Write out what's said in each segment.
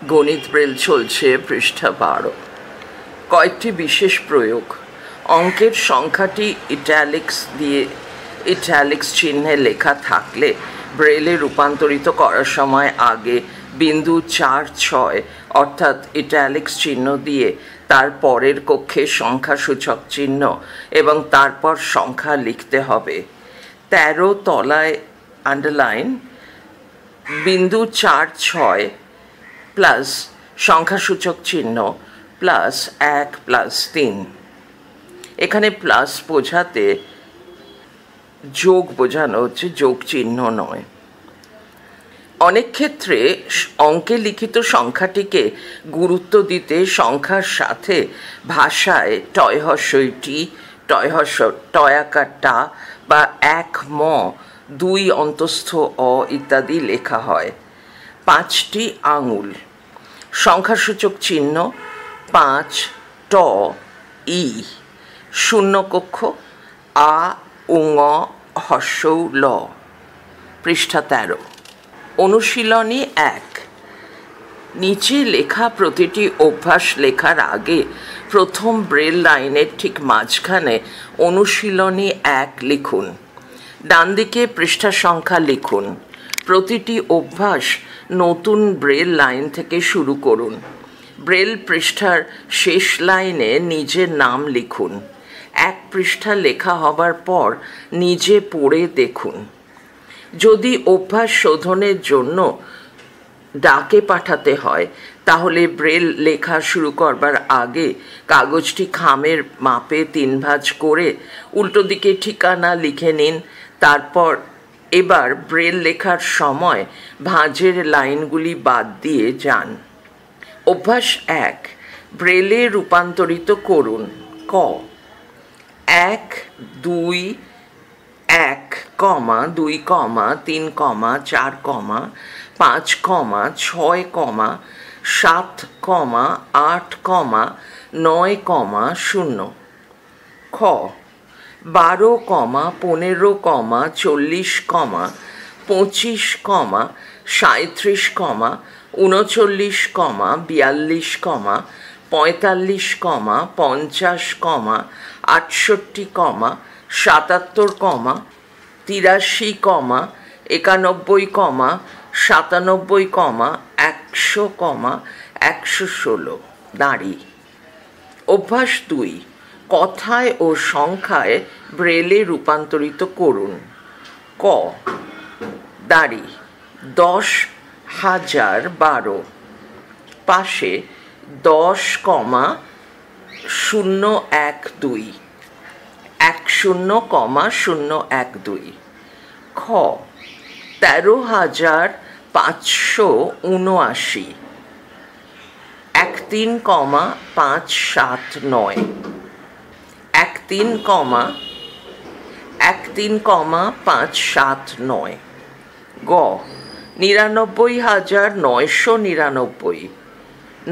গণিত ব্রেল চলছে পৃষ্ঠা 12। কয়েকটি বিশেষ প্রয়োগ। অঙ্কের সংখ্যাটি ইটালিক্স চিহ্নে লেখা থাকলে ব্রেলে রূপান্তরিত করার সময় আগে বিন্দু 4-6 অর্থাৎ ইটালিক্স চিহ্ন দিয়ে তার পরের কক্ষে সংখ্যাসূচক চিহ্ন এবং তারপর সংখ্যা লিখতে হবে। 13 তলায় আন্ডারলাইন বিন্দু 4-6 প্লাস সংখ্যাসূচক চিহ্ন প্লাস 1 প্লাস 3। এখানে প্লাস বোঝাতে যোগ বোঝানো হচ্ছে, যোগ চিহ্ন নয়। অনেক ক্ষেত্রে অঙ্কে লিখিত সংখ্যাটিকে গুরুত্ব দিতে সংখ্যার সাথে ভাষায় টয়হস্যটি, টয়াকার টা বা 1 ম 2 অন্তস্থ অ ইত্যাদি লেখা হয়। 5টি আঙুল, সংখ্যাসূচক চিহ্ন 5 ট ই, শূন্যকক্ষ আ উঙ হস্যৌ ল। পৃষ্ঠা 13। অনুশীলনী 1। নিচে লেখা প্রতিটি অভ্যাস লেখার আগে প্রথম ব্রেল লাইনের ঠিক মাঝখানে অনুশীলনী 1 লিখুন। ডান দিকে পৃষ্ঠা সংখ্যা লিখুন। প্রতিটি অভ্যাস নতুন ব্রেল লাইন থেকে শুরু করুন। ব্রেল পৃষ্ঠার শেষ লাইনে নিজের নাম লিখুন। 1 পৃষ্ঠা লেখা হবার পর নিজে পড়ে দেখুন। যদি অভ্যাস শোধনের জন্য ডাকে পাঠাতে হয় তাহলে ব্রেল লেখা শুরু করবার আগে কাগজটি খামের মাপে 3 ভাঁজ করে উল্টো দিকে ঠিকানা লিখে নিন। তারপর এবার ব্রেল লেখার সময় ভাঁজের লাইনগুলি বাদ দিয়ে যান। অভ্যাস 1। ব্রেলে রূপান্তরিত করুন। ক 1 2 1 2 3 4 5 6 7 8 9 0। খ 12 15 40 25 37 39 40 45 50 50 68 77 91 97 100 116। দাঁড়ি। অভ্যাস 2। কথায় ও সংখ্যায় ব্রেলে রূপান্তরিত করুন। ক দাঁড়ি 10,012। পাশে 10,012 10,012। খ 13,579। 13,579। 13,579। গ 99,999।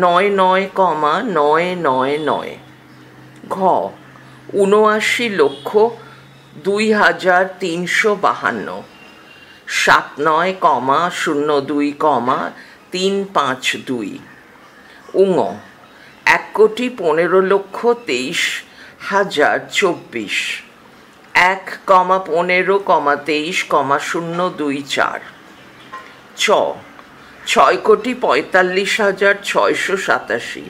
99,999। ঘ 79,02,352। 79,02,352। উঙ 1,15,23,024। 1,15,23,024। চ 6,45,687।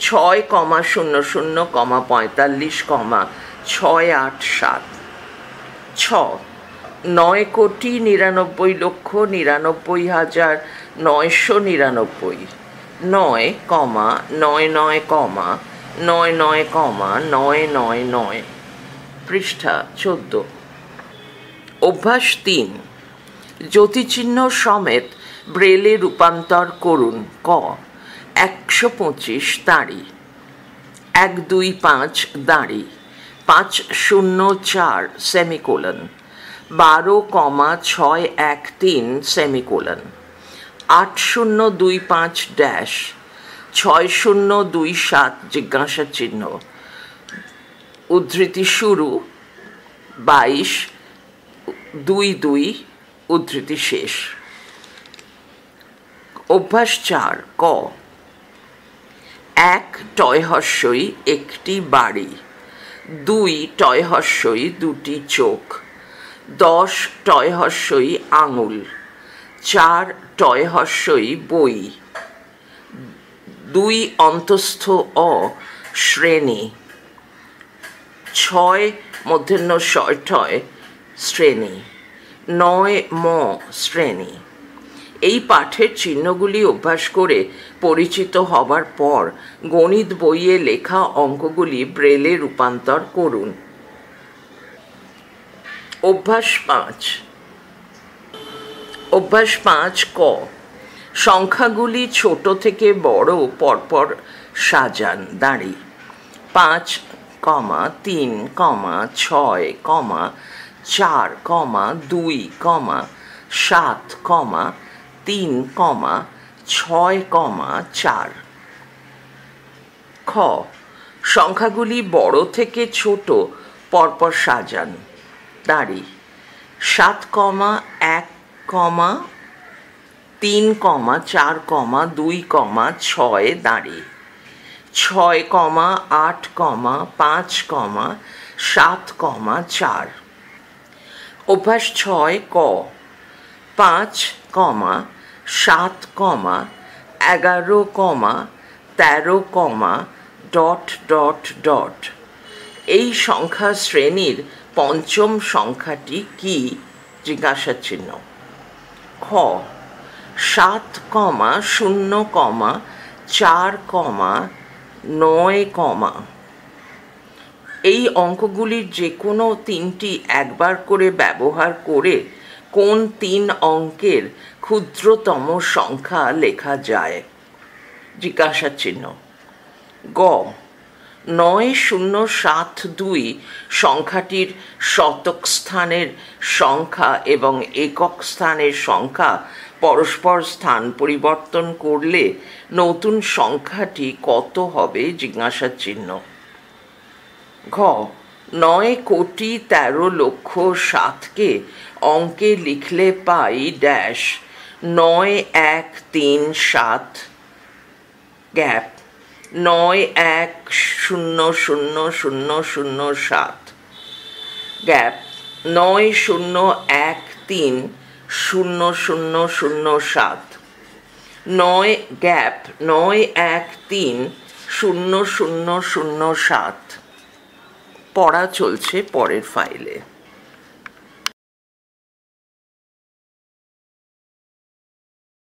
6,00,45,687। ছ 9,99,99,999। 9,99,99,999। পৃষ্ঠা 14। অভ্যাস 3। জ্যোতিচিহ্ন সমেত ব্রেলে রূপান্তর করুন। ক 125 দাঁড়ি 125 দাঁড়ি 504 সেমিকোলন 12,613 সেমিকোলন 8025 ড্যাশ 6027 জিজ্ঞাসা চিহ্ন উদ্ধৃতি শুরু 22 22 উদ্ধৃতি শেষ। অভ্যাস 4 ক। এক টয় হর্ষই একটি বাড়ি, 2 টয় হর্ষই দুটি চোখ, 10 টয় হর্ষই আঙুল, 4 টয় হর্ষই বই, 2 অন্তস্থ অ শ্রেণী, 6 মূর্ধন্য ষ ঠয় শ্রেণী, 9 ম শ্রেণী। এই পাঠের চিহ্নগুলি অভ্যাস করে পরিচিত হবার পর গণিত বইয়ে লেখা অঙ্কগুলি ব্রেলে রূপান্তর করুন। অভ্যাস 5 অভ্যাস 5 ক। সংখ্যাগুলি ছোট থেকে বড় পরপর সাজান। দাঁড়ি 5, 3, 6, 4, 2, 7, 3, 6, 4। খ। সংখ্যাগুলি বড় থেকে ছোট পরপর সাজান। দাঁড়ি 7, 1, 3, 4, 2, 6। দাঁড়ি 6, 8, 5, 7, 4। অভ্যাস 6 ক। 5, 7, 11, 13, ... এই সংখ্যা শ্রেণীর পঞ্চম সংখ্যাটি কি? জিজ্ঞাসা চিহ্ন। খ। 7, 0, 4, 9। এই অঙ্কগুলির যে কোনো তিনটি একবার করে ব্যবহার করে কোন 3 অঙ্কের ক্ষুদ্রতম সংখ্যা লেখা যায়? জিজ্ঞাসা চিহ্ন। গ। 9072 সংখ্যাটির শতক স্থানের সংখ্যা এবং একক স্থানের সংখ্যা পরস্পর স্থান পরিবর্তন করলে নতুন সংখ্যাটি কত হবে? জিজ্ঞাসা চিহ্ন। ঘ। 9,13,07,000কে অঙ্কে লিখলে পাই ড্যাশ 9137 গ্যাপ 91000007 গ্যাপ 90130007 9 গ্যাপ 91300007। পড়া চলছে পরের ফাইলে।